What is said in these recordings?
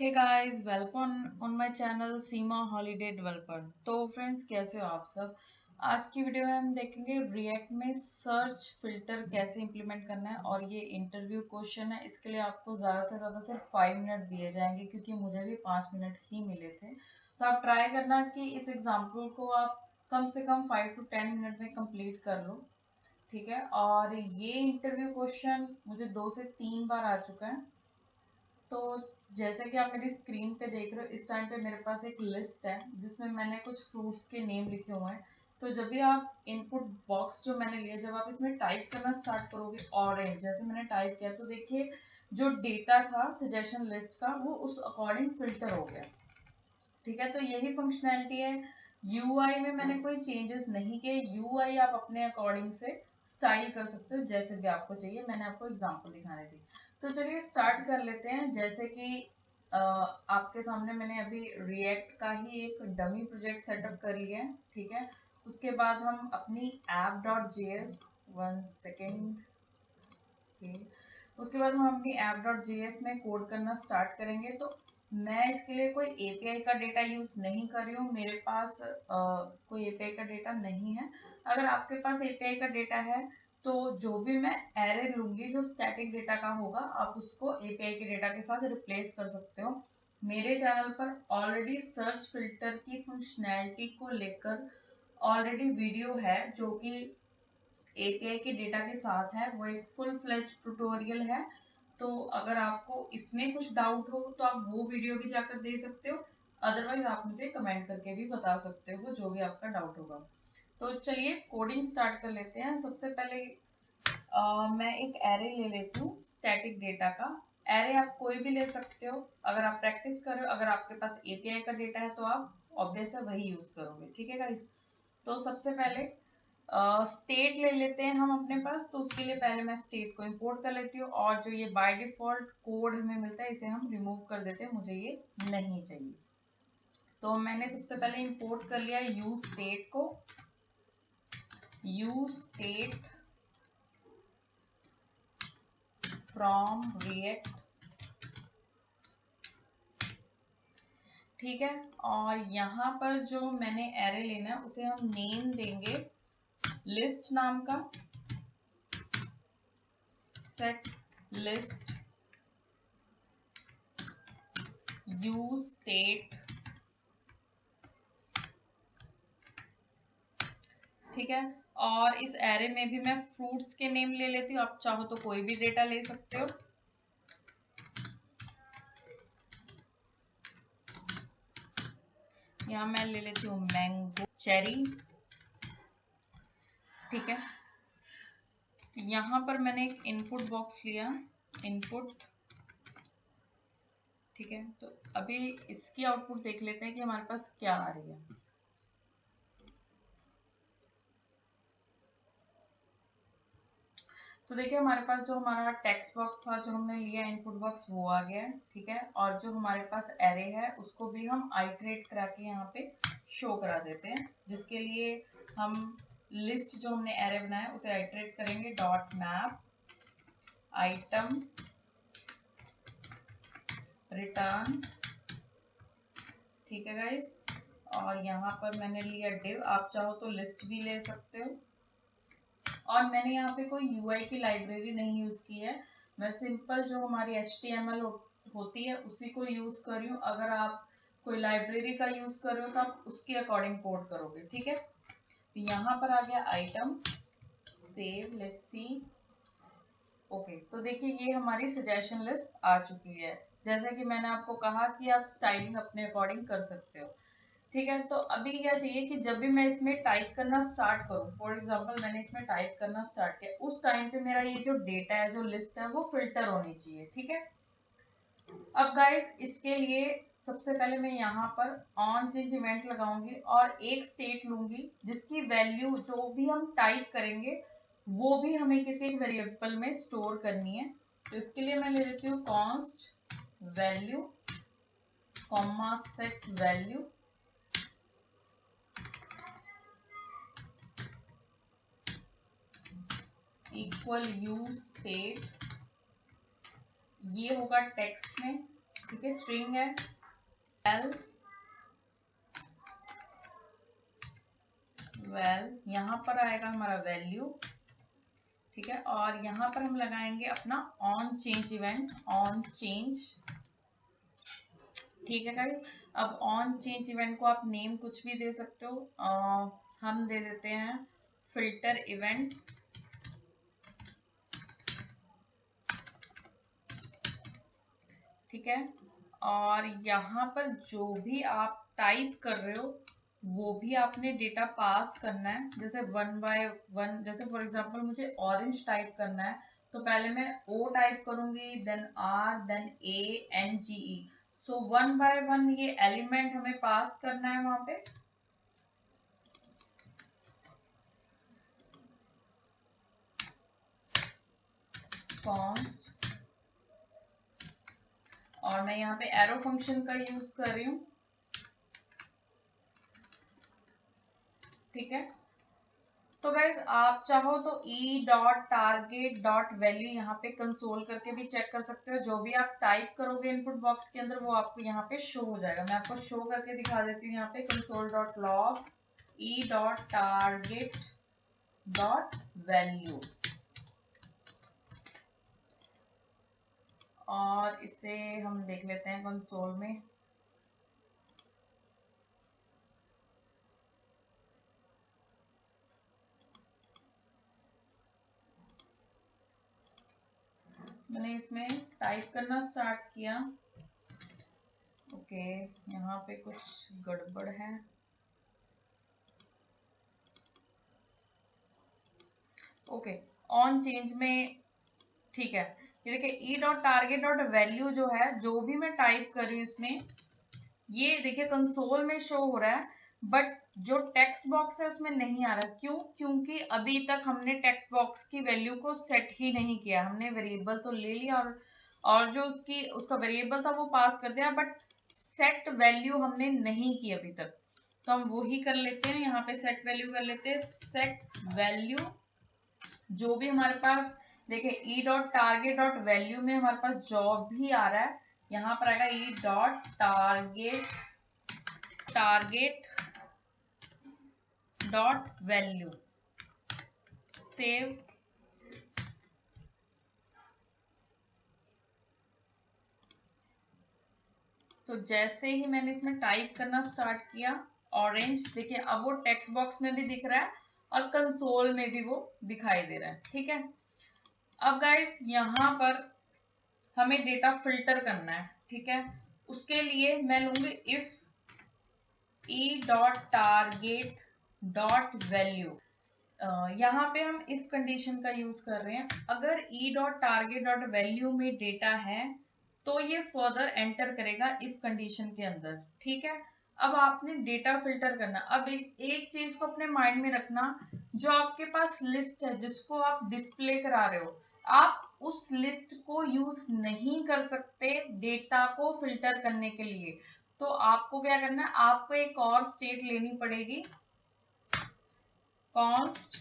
Hey guys, welcome on my channel Seema holiday developer. तो friends, कैसे हो आप सब। आज की वीडियो में हम देखेंगे रिएक्ट में सर्च फिल्टर कैसे इंप्लीमेंट करना है। और ये इंटरव्यू क्वेश्चन है, इसके लिए आपको ज़्यादा से ज़्यादा सिर्फ 5 मिनट दिए जाएंगे, क्योंकि मुझे भी 5 मिनट ही मिले थे। तो आप ट्राई करना कि इस एग्जाम्पल को आप कम से कम 5 to 10 मिनट में कंप्लीट कर लो, ठीक है। और ये इंटरव्यू क्वेश्चन मुझे 2 से 3 बार आ चुका है। तो जैसे कि आप मेरी स्क्रीन पे देख रहे हो, इस टाइम पे मेरे पास एक लिस्ट है जिसमें मैंने कुछ फ्रूट्स के नेम लिखे हुए हैं। तो जब भी आप इनपुट बॉक्स जो मैंने लिया, जब आप इसमें टाइप करना स्टार्ट करोगे ऑरेंज, जैसे मैंने टाइप किया, तो देखिए जो डेटा था सजेशन लिस्ट का वो उस अकॉर्डिंग फिल्टर हो गया, ठीक है। तो यही फंक्शनैलिटी है। यूआई में मैंने कोई चेंजेस नहीं किए। यूआई आप अपने अकॉर्डिंग से स्टाइल कर सकते हो जैसे भी आपको चाहिए। मैंने आपको एग्जांपल दिखाने दी। तो चलिए स्टार्ट कर लेते हैं। जैसे कि आपके सामने मैंने अभी रिएक्ट का ही एक डमी प्रोजेक्ट सेटअप कर लिया है, ठीक है। उसके बाद हम अपनी app.js, 1 सेकेंड, उसके बाद हम अपनी app.js में कोड करना स्टार्ट करेंगे। तो मैं इसके लिए कोई एपीआई का डेटा यूज नहीं कर रही हूँ। मेरे पास कोई एपीआई का डेटा नहीं है। अगर आपके पास एपीआई का डेटा है तो जो भी मैं एरे लूंगी जो स्टैटिक डेटा का होगा, आप उसको एपीआई के डेटा के साथ रिप्लेस कर सकते हो। मेरे चैनल पर ऑलरेडी सर्च फिल्टर की फंक्शनैलिटी को लेकर ऑलरेडी वीडियो है जो कि एपीआई के डेटा के साथ है। वो एक फुल फ्लेज ट्यूटोरियल है। तो अगर आपको इसमें कुछ डाउट हो तो आप वो वीडियो भी जाकर दे सकते हो। अदरवाइज आप मुझे कमेंट करके भी बता सकते हो जो भी आपका डाउट होगा। तो चलिए कोडिंग स्टार्ट कर लेते हैं। सबसे पहले मैं एक एरे ले लेती हूँ स्टैटिक डेटा का। एरे आप कोई भी ले सकते हो अगर आप प्रैक्टिस कर रहे हो। अगर आपके पास एपीआई का डेटा है तो आप ऑब्वियस है वही यूज करोगे, ठीक है गाइस। तो सबसे पहले स्टेट ले लेते हैं हम अपने पास। तो उसके लिए पहले मैं स्टेट को इंपोर्ट कर लेती हूँ, और जो ये बाय डिफॉल्ट कोड हमें मिलता है इसे हम रिमूव कर देते हैं, मुझे ये नहीं चाहिए। तो मैंने सबसे पहले इंपोर्ट कर लिया यूज स्टेट को। यूज स्टेट फ्रॉम रिएक्ट, ठीक है। और यहाँ पर जो मैंने एरे लेना है उसे हम नेम देंगे लिस्ट नाम का। सेट लिस्ट यूज स्टेट, ठीक है। और इस एरे में भी मैं फ्रूट्स के नेम ले लेती हूँ। आप चाहो तो कोई भी डेटा ले सकते हो। यहाँ मैं ले लेती हूँ मैंगो, चेरी, ठीक है। यहाँ पर मैंने एक इनपुट बॉक्स लिया, इनपुट, ठीक है। तो अभी इसकी आउटपुट देख लेते हैं कि हमारे पास क्या आ रही है। तो देखिए हमारे पास जो हमारा टेक्स्ट बॉक्स था जो हमने लिया इनपुट बॉक्स, वो आ गया है, ठीक है। और जो हमारे पास एरे है उसको भी हम आइटरेट करा के यहाँ पे शो करा देते हैं, जिसके लिए हम लिस्ट जो हमने एरे बनाया उसे आइटरेट करेंगे। डॉट मैप आइटम रिटर्न, ठीक है गाइस। और यहाँ पर मैंने लिया डिव, आप चाहो तो लिस्ट भी ले सकते हो। और मैंने यहाँ पे कोई यूआई की लाइब्रेरी नहीं यूज की है। मैं सिंपल जो हमारी HTML होती है उसी को यूज कर रही हूँ। अगर आप कोई लाइब्रेरी का यूज कर रहे हो तो आप उसके अकॉर्डिंग कोड करोगे, ठीक है। यहाँ पर आ गया item, save, let's see. Okay, तो देखिए ये हमारी सजेशन लिस्ट आ चुकी है। जैसा कि मैंने आपको कहा कि आप स्टाइलिंग अपने अकॉर्डिंग कर सकते हो, ठीक है। तो अभी क्या चाहिए कि जब भी मैं इसमें टाइप करना स्टार्ट करूं, फॉर एग्जांपल मैंने इसमें टाइप करना स्टार्ट किया, उस टाइम पे मेरा ये जो डेटा है, जो लिस्ट है, वो फिल्टर होनी चाहिए, ठीक है। अब गाइस इसके लिए सबसे पहले मैं यहाँ पर ऑन चेंज इवेंट लगाऊंगी और एक स्टेट लूंगी जिसकी वैल्यू जो भी हम टाइप करेंगे वो भी हमें किसी एक वेरिएबल में स्टोर करनी है। तो इसके लिए मैं ले लेती हूँ const value comma set value, equal use state, ये होगा टेक्स्ट में, ठीक है, स्ट्रिंग है वेल, यहाँ पर आएगा हमारा वैल्यू, ठीक है, और यहाँ पर हम लगाएंगे अपना on change event, on change, ठीक है गाइस। अब ऑन चेंज इवेंट को आप नेम कुछ भी दे सकते हो, हम दे देते हैं फिल्टर इवेंट, ठीक है, और यहाँ पर जो भी आप टाइप कर रहे हो वो भी आपने डेटा पास करना है, जैसे 1 बाय 1, जैसे फॉर एग्जांपल मुझे ऑरेंज टाइप करना है तो पहले मैं O टाइप करूंगी, देन R, देन ANGE, सो 1 बाय 1 ये एलिमेंट हमें पास करना है वहां पे। कॉन्स्ट, और मैं यहाँ पे एरो फंक्शन का यूज कर रही हूँ, ठीक है। तो गाइज आप चाहो तो e.target.value यहाँ पे कंसोल करके भी चेक कर सकते हो, जो भी आप टाइप करोगे इनपुट बॉक्स के अंदर वो आपको यहाँ पे शो हो जाएगा। मैं आपको शो करके दिखा देती हूँ, यहाँ पे console.log e.target.value, और इसे हम देख लेते हैं कंसोल में। मैंने इसमें टाइप करना स्टार्ट किया, ओके, यहाँ पे कुछ गड़बड़ है, ओके, ऑन चेंज में, ठीक है। ये देखिए e.target.value जो है, जो भी मैं टाइप कर रही हूँ इसमें, ये देखिए कंसोल में शो हो रहा है, बट जो टेक्स्ट बॉक्स है उसमें नहीं आ रहा। क्यों? क्योंकि अभी तक हमने टेक्स्ट बॉक्स की वैल्यू को सेट ही नहीं किया। हमने वेरिएबल तो ले लिया और जो उसका वेरिएबल था वो पास कर दिया, बट सेट वैल्यू हमने नहीं की अभी तक। तो हम वो ही कर लेते हैं, यहाँ पे सेट वैल्यू कर लेते हैं। सेट वैल्यू जो भी हमारे पास, देखिए e.target.value में हमारे पास जो भी आ रहा है यहाँ पर आएगा e.target.value, सेव। तो जैसे ही मैंने इसमें टाइप करना स्टार्ट किया ऑरेंज, देखिए अब वो टेक्स्ट बॉक्स में भी दिख रहा है और कंसोल में भी वो दिखाई दे रहा है, ठीक है। अब गाइस यहाँ पर हमें डेटा फिल्टर करना है, ठीक है। उसके लिए मैं लूंगी इफ e.target.value, यहाँ पे हम इफ कंडीशन का यूज कर रहे हैं। अगर e.target.value में डेटा है तो ये फर्दर एंटर करेगा इफ कंडीशन के अंदर, ठीक है। अब आपने डेटा फिल्टर करना। अब एक चीज को अपने माइंड में रखना, जो आपके पास लिस्ट है जिसको आप डिस्प्ले करा रहे हो, आप उस लिस्ट को यूज नहीं कर सकते डेटा को फिल्टर करने के लिए। तो आपको क्या करना है, आपको एक और स्टेट लेनी पड़ेगी, const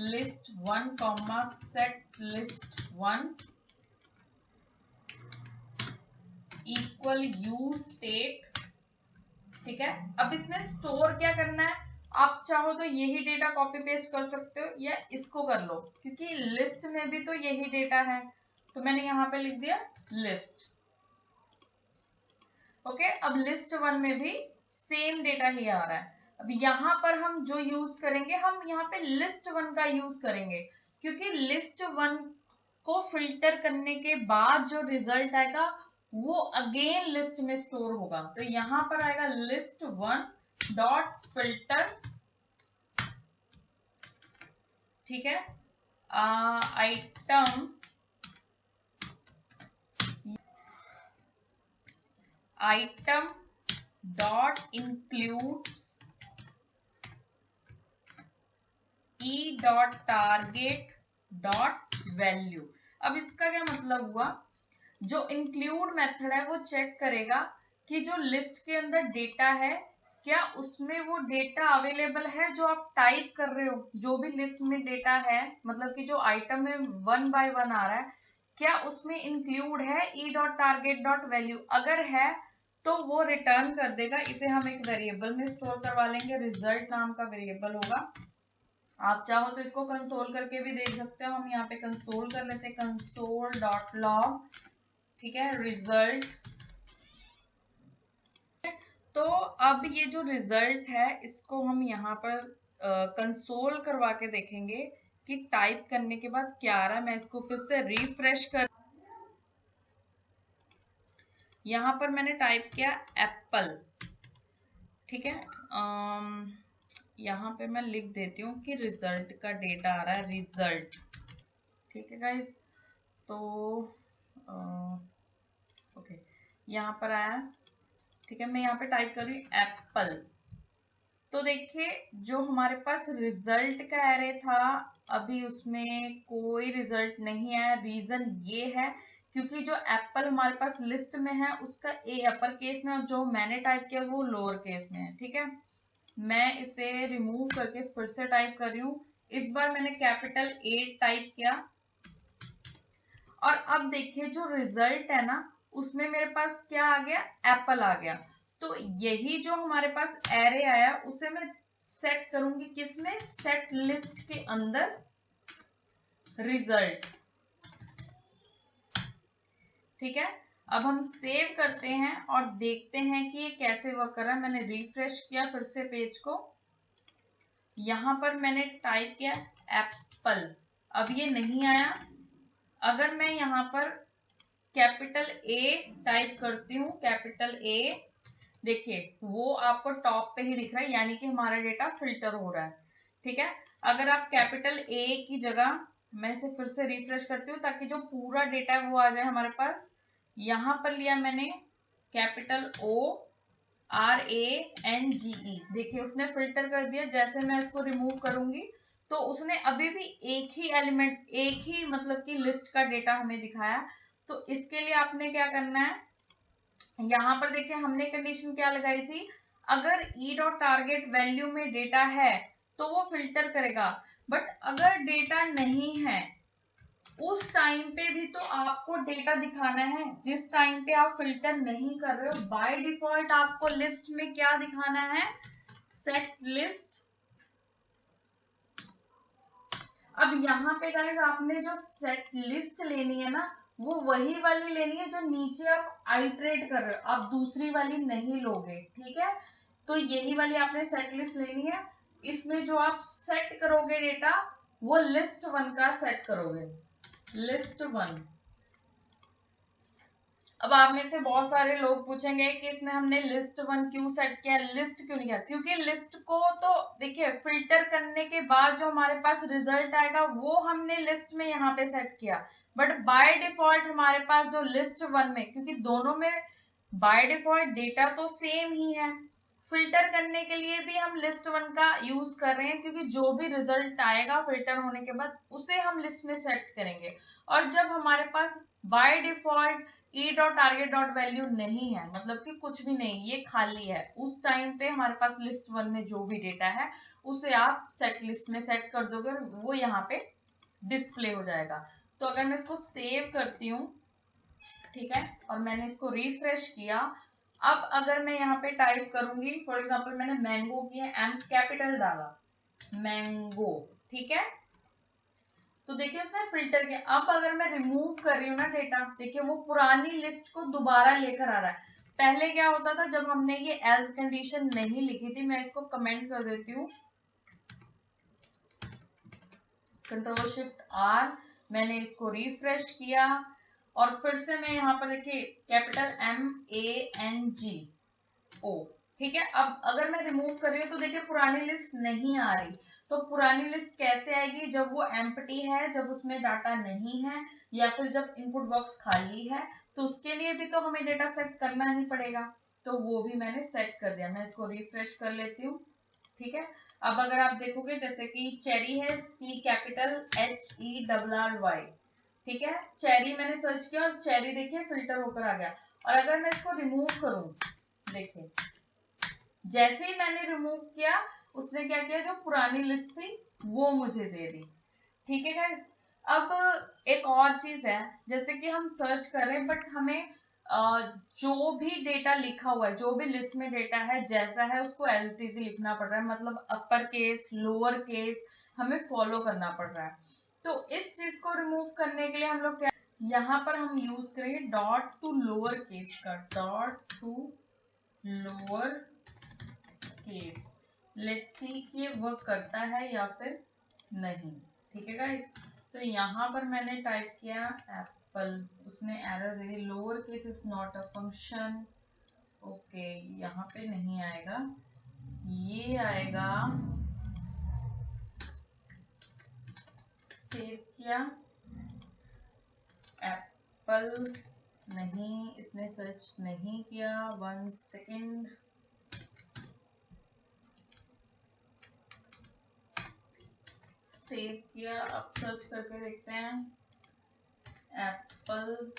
list1 comma set list1 equal use state, ठीक है। अब इसमें स्टोर क्या करना है, आप चाहो तो यही डेटा कॉपी पेस्ट कर सकते हो या इसको कर लो, क्योंकि लिस्ट में भी तो यही डेटा है। तो मैंने यहाँ पे लिख दिया लिस्ट, ओके। अब लिस्ट 1 में भी सेम डेटा ही आ रहा है। अब यहाँ पर हम जो यूज करेंगे, हम यहाँ पे लिस्ट 1 का यूज करेंगे, क्योंकि लिस्ट 1 को फिल्टर करने के बाद जो रिजल्ट आएगा वो अगेन लिस्ट में स्टोर होगा। तो यहाँ पर आएगा लिस्ट 1 डॉट फिल्टर, ठीक है, आइटम डॉट इंक्लूड्स e.target.value। अब इसका क्या मतलब हुआ, जो इंक्लूड मेथड है वो चेक करेगा कि जो लिस्ट के अंदर डेटा है क्या उसमें वो डेटा अवेलेबल है जो आप टाइप कर रहे हो। जो भी लिस्ट में डेटा है, मतलब कि जो आइटम में 1 बाय 1 आ रहा है, क्या उसमें इंक्लूड है ई डॉट टारगेट डॉट वैल्यू, अगर है तो वो रिटर्न कर देगा। इसे हम एक वेरिएबल में स्टोर करवा लेंगे, रिजल्ट नाम का वेरिएबल होगा। आप चाहो तो इसको कंसोल करके भी देख सकते हो। हम यहाँ पे कंसोल कर लेते हैं, कंसोल डॉट लॉग, ठीक है, रिजल्ट। तो अब ये जो रिजल्ट है इसको हम यहाँ पर कंसोल करवा के देखेंगे कि टाइप करने के बाद क्या आ रहा है। मैं इसको फिर से रिफ्रेश कर, यहाँ पर मैंने टाइप किया एप्पल, ठीक है। यहाँ पे मैं लिख देती हूँ कि रिजल्ट का डेटा आ रहा है, रिजल्ट, ठीक है गाइस। तो ओके, यहाँ पर आया, ठीक है। मैं यहाँ पे टाइप कर रही हूँ एप्पल। तो देखिए जो हमारे पास रिजल्ट का एरे था, अभी उसमें कोई रिजल्ट नहीं आया। रीजन ये है क्योंकि जो एप्पल हमारे पास लिस्ट में है उसका ए अपर केस में और जो मैंने टाइप किया वो लोअर केस में है, ठीक है। मैं इसे रिमूव करके फिर से टाइप कर रही हूँ। इस बार मैंने कैपिटल ए टाइप किया और अब देखिए जो रिजल्ट है ना उसमें मेरे पास क्या आ गया, एप्पल आ गया। तो यही जो हमारे पास एरे आया उसे मैं सेट करूंगी किसमें, सेट लिस्ट के अंदर रिजल्ट, ठीक है। अब हम सेव करते हैं और देखते हैं कि ये कैसे वर्क कर रहा है। मैंने रिफ्रेश किया फिर से पेज को, यहां पर मैंने टाइप किया एप्पल, अब ये नहीं आया। अगर मैं यहाँ पर कैपिटल ए टाइप करती हूँ, कैपिटल ए, देखिए वो आपको टॉप पे ही दिख रहा है, यानी कि हमारा डेटा फिल्टर हो रहा है, ठीक है। अगर आप कैपिटल ए की जगह, मैं इसे फिर से रिफ्रेश करती हूँ ताकि जो पूरा डेटा है वो आ जाए हमारे पास। यहां पर लिया मैंने capital O R A N जी ई, देखिए उसने फिल्टर कर दिया। जैसे मैं इसको रिमूव करूंगी तो उसने अभी भी एक ही एलिमेंट, एक ही मतलब कि लिस्ट का डेटा हमें दिखाया। तो इसके लिए आपने क्या करना है, यहाँ पर देखिए हमने कंडीशन क्या लगाई थी, अगर ई डॉट टारगेट वैल्यू में डेटा है तो वो फिल्टर करेगा, बट अगर डेटा नहीं है उस टाइम पे भी तो आपको डेटा दिखाना है जिस टाइम पे आप फिल्टर नहीं कर रहे हो। बाय डिफॉल्ट आपको लिस्ट में क्या दिखाना है, सेट लिस्ट। अब यहाँ पे गाइस आपने जो सेट लिस्ट लेनी है ना वो वही वाली लेनी है जो नीचे आप आइटरेट कर रहे हो, आप दूसरी वाली नहीं लोगे, ठीक है। तो यही वाली आपने सेट लिस्ट लेनी है। इसमें जो आप सेट करोगे डेटा वो लिस्ट वन का सेट करोगे, लिस्ट वन। अब आप में से बहुत सारे लोग पूछेंगे कि इसमें हमने लिस्ट वन क्यों सेट किया, लिस्ट क्यों नहीं किया। क्योंकि लिस्ट को तो देखिए फिल्टर करने के बाद जो हमारे पास रिजल्ट आएगा वो हमने लिस्ट में यहाँ पे सेट किया, बट बाय डिफॉल्ट हमारे पास जो लिस्ट वन में, क्योंकि दोनों में बाय डिफॉल्ट डेटा तो सेम ही है, फिल्टर करने के लिए भी हम लिस्ट वन का यूज कर रहे हैं क्योंकि जो भी रिजल्ट आएगा फिल्टर होने के बाद उसे हम लिस्ट में सेट करेंगे। और जब हमारे पास by default E dot target dot value नहीं है, मतलब कि कुछ भी नहीं, ये खाली है, उस टाइम पे हमारे पास लिस्ट वन में जो भी डेटा है उसे आप सेट लिस्ट में सेट कर दोगे और वो यहाँ पे डिस्प्ले हो जाएगा। तो अगर मैं इसको सेव करती हूँ, ठीक है, और मैंने इसको रिफ्रेश किया, अब अगर मैं यहाँ पे टाइप करूंगी, फॉर एग्जाम्पल मैंने मैंगो किया, एम कैपिटल डाला, मैंगो, ठीक है। तो देखिए उसने फिल्टर किया। अब अगर मैं रिमूव कर रही हूँ ना डेटा, देखिए वो पुरानी लिस्ट को दोबारा लेकर आ रहा है। पहले क्या होता था जब हमने ये एल्स कंडीशन नहीं लिखी थी, मैं इसको कमेंट कर देती हूँ, कंट्रोल शिफ्ट आर, मैंने इसको रिफ्रेश किया और फिर से मैं यहाँ पर देखिए capital M A N G O, ठीक है। अब अगर मैं रिमूव कर रही हूँ तो देखिए पुरानी लिस्ट नहीं आ रही। तो पुरानी लिस्ट कैसे आएगी, जब वो एम्प्टी है, जब उसमें डाटा नहीं है, या फिर जब इनपुट बॉक्स खाली है, तो उसके लिए भी तो हमें डेटा सेट करना ही पड़ेगा। तो वो भी मैंने सेट कर दिया। मैं इसको रिफ्रेश कर लेती हूँ, ठीक है। अब अगर आप देखोगे जैसे कि चेरी है, C capital H E double R Y, ठीक है, चेरी मैंने सर्च किया और चेरी देखिए फिल्टर होकर आ गया। और अगर मैं इसको रिमूव करूं, देखिए जैसे ही मैंने रिमूव किया उसने क्या किया, जो पुरानी लिस्ट थी वो मुझे दे दी, ठीक है गाइस। अब एक और चीज है, जैसे कि हम सर्च कर रहे हैं बट हमें जो भी डेटा लिखा हुआ है, जो भी लिस्ट में डेटा है जैसा है उसको एज इट इज लिखना पड़ रहा है, मतलब अपर केस लोअर केस हमें फॉलो करना पड़ रहा है। तो इस चीज को रिमूव करने के लिए हम लोग क्या, यहाँ पर हम यूज करेंगे डॉट टू लोअर केस का, dot to lower case. Let's see कि ये वर्क करता है या फिर नहीं। ठीक है गाइस, तो यहाँ पर मैंने टाइप किया एप्पल, उसने error they the, lower case is not a function. Okay, यहाँ पे नहीं आएगा, ये आएगा। सेव किया, एप्पल नहीं, इसने सर्च नहीं किया। 1 सेकेंड, सेव किया, अब सर्च करके देखते हैं एप्पल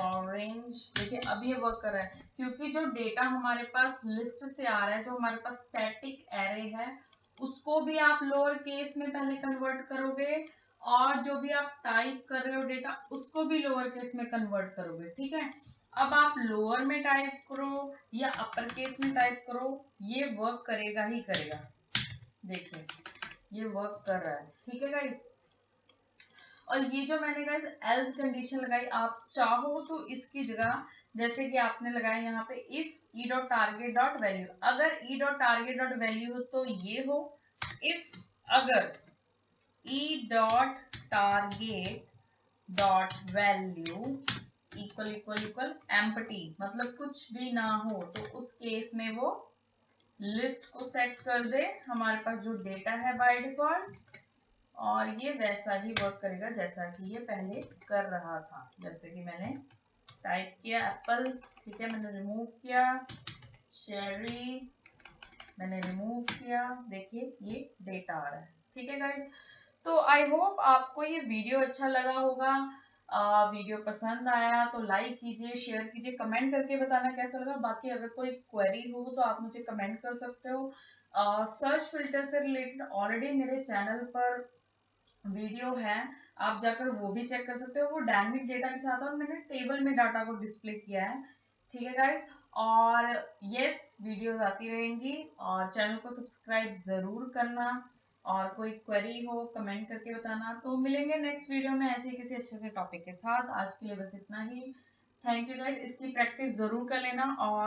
ऑरेंज। देखिए अब ये वर्क कर रहा है, क्योंकि जो डेटा हमारे पास लिस्ट से आ रहा है, जो हमारे पास स्टैटिक एरे है, उसको भी आप लोअर केस में पहले कन्वर्ट करोगे, और जो भी आप टाइप कर रहे हो डेटा उसको भी लोअर केस में कन्वर्ट करोगे। ठीक है, अब आप लोअर में टाइप करो या अपर केस में टाइप करो, ये वर्क करेगा ही करेगा। देखिए ये वर्क कर रहा है। ठीक है गाइस, और ये जो मैंने गाइस एल्स कंडीशन लगाई, आप चाहो तो इसकी जगह जैसे कि आपने लगाया यहाँ पे if E dot target dot value, अगर E dot target dot value हो तो ये हो, इफ अगर E dot target dot value equal equal equal empty, मतलब कुछ भी ना हो, तो उस केस में वो लिस्ट को सेट कर दे हमारे पास जो डेटा है बाय डिफॉल्ट, और ये वैसा ही वर्क करेगा जैसा कि ये पहले कर रहा था। जैसे कि मैंने टाइप किया एप्पल, ठीक है, मैंने रिमूव किया चेरी, मैंने रिमूव किया, देखिए ये डेटा आ रहा है। ठीक है गाइस, तो आई होप आपको ये वीडियो अच्छा लगा होगा। वीडियो पसंद आया तो लाइक कीजिए, शेयर कीजिए, कमेंट करके बताना कैसा लगा। बाकी अगर कोई क्वेरी हो तो आप मुझे कमेंट कर सकते हो। सर्च फिल्टर से रिलेटेड ऑलरेडी मेरे चैनल पर वीडियो है, आप जाकर वो भी चेक कर सकते हो, वो डायनेमिक डेटा के साथ, और मैंने टेबल में डाटा को डिस्प्ले किया है। ठीक है गाइस, और यस वीडियोस आती रहेंगी, और चैनल को सब्सक्राइब जरूर करना, और कोई क्वेरी हो कमेंट करके बताना। तो मिलेंगे नेक्स्ट वीडियो में ऐसे ही किसी अच्छे से टॉपिक के साथ। आज के लिए बस इतना ही। थैंक यू गाइस, इसकी प्रैक्टिस जरूर कर लेना। और